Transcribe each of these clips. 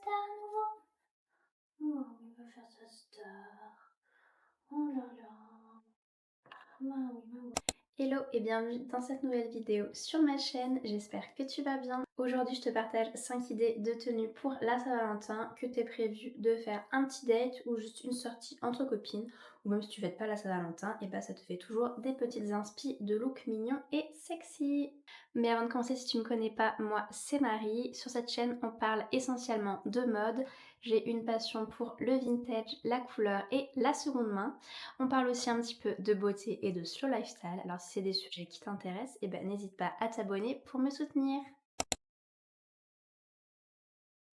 star à nouveau. Oh, il va faire sa star. Oh là là. Bah oui, bah oui. Hello et bienvenue dans cette nouvelle vidéo sur ma chaîne, j'espère que tu vas bien. Aujourd'hui je te partage 5 idées de tenue pour la Saint-Valentin, que tu es prévu de faire un petit date ou juste une sortie entre copines, ou même si tu fêtes pas la Saint-Valentin, et bah ça te fait toujours des petites inspi de look mignon et sexy. Mais avant de commencer, si tu me connais pas, moi c'est Marie. Sur cette chaîne on parle essentiellement de mode, j'ai une passion pour le vintage, la couleur et la seconde main. On parle aussi un petit peu de beauté et de slow lifestyle, alors si c'est des sujets qui t'intéressent, eh ben, n'hésite pas à t'abonner pour me soutenir.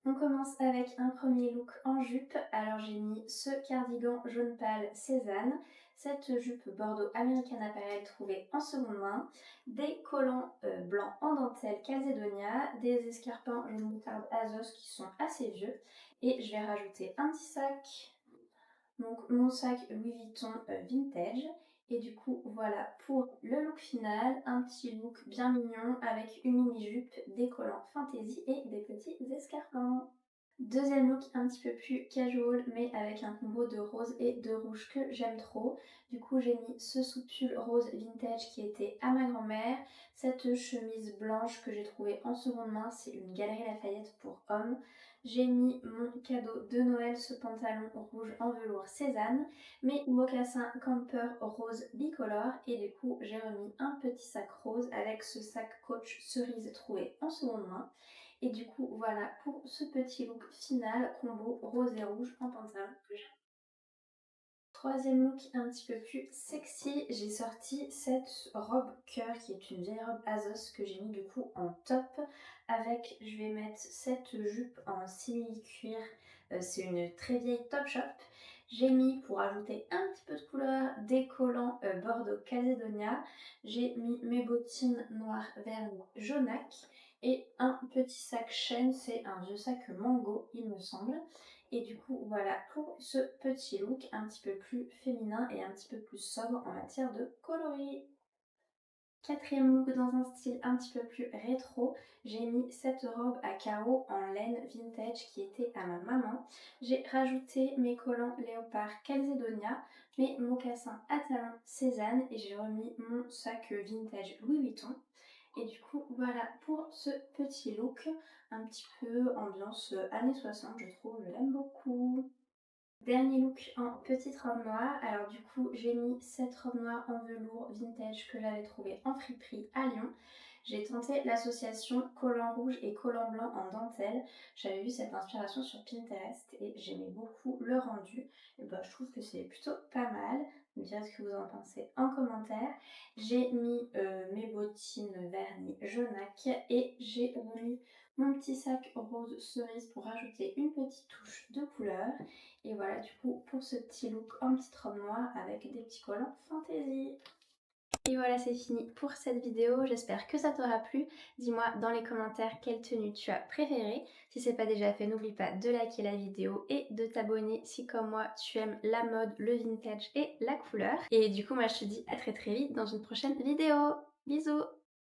On commence avec un premier look en jupe. Alors j'ai mis ce cardigan jaune pâle Cézanne, cette jupe bordeaux American Apparel trouvée en seconde main, des collants blancs en dentelle Calzedonia, des escarpins jaune moutarde Azos qui sont assez vieux, et je vais rajouter un petit sac. Donc mon sac Louis Vuitton vintage. Et du coup voilà pour le look final, un petit look bien mignon avec une mini jupe, des collants fantaisie et des petits escarpins. Deuxième look un petit peu plus casual mais avec un combo de rose et de rouge que j'aime trop. Du coup j'ai mis ce sous-pull rose vintage qui était à ma grand-mère, cette chemise blanche que j'ai trouvée en seconde main, c'est une Galeries Lafayette pour hommes. J'ai mis mon cadeau de Noël, ce pantalon rouge en velours Cézanne, mes mocassins camper rose bicolore et du coup j'ai remis un petit sac rose avec ce sac Coach cerise trouvé en seconde main. Et du coup voilà pour ce petit look final combo rose et rouge en pantalon que j'aime. Troisième look un petit peu plus sexy, j'ai sorti cette robe cœur qui est une vieille robe Azos que j'ai mis du coup en top avec, je vais mettre cette jupe en simili-cuir, c'est une très vieille Topshop. J'ai mis pour ajouter un petit peu de couleur des collants Bordeaux Calzedonia, j'ai mis mes bottines noires vernis jaunac et un petit sac chaîne, c'est un vieux sac Mango il me semble. Et du coup, voilà pour ce petit look un petit peu plus féminin et un petit peu plus sobre en matière de coloris. Quatrième look dans un style un petit peu plus rétro, j'ai mis cette robe à carreaux en laine vintage qui était à ma maman. J'ai rajouté mes collants léopard Calzedonia, mes mocassins à talons Cézanne et j'ai remis mon sac vintage Louis Vuitton. Et du coup, voilà pour ce petit look, un petit peu ambiance années 60, je trouve, je l'aime beaucoup. Dernier look en petite robe noire, alors du coup j'ai mis cette robe noire en velours vintage que j'avais trouvée en friperie à Lyon. J'ai tenté l'association collant rouge et collant blanc en dentelle. J'avais vu cette inspiration sur Pinterest et j'aimais beaucoup le rendu. Et bah, je trouve que c'est plutôt pas mal. Vous me direz ce que vous en pensez en commentaire. J'ai mis mes bottines vernis jaunac et j'ai remis mon petit sac rose cerise pour rajouter une petite touche de couleur. Et voilà du coup pour ce petit look en petite robe noire avec des petits collants fantaisie. Et voilà, c'est fini pour cette vidéo, j'espère que ça t'aura plu. Dis-moi dans les commentaires quelle tenue tu as préférée. Si c'est pas déjà fait, n'oublie pas de liker la vidéo et de t'abonner si comme moi tu aimes la mode, le vintage et la couleur. Et du coup moi je te dis à très vite dans une prochaine vidéo. Bisous!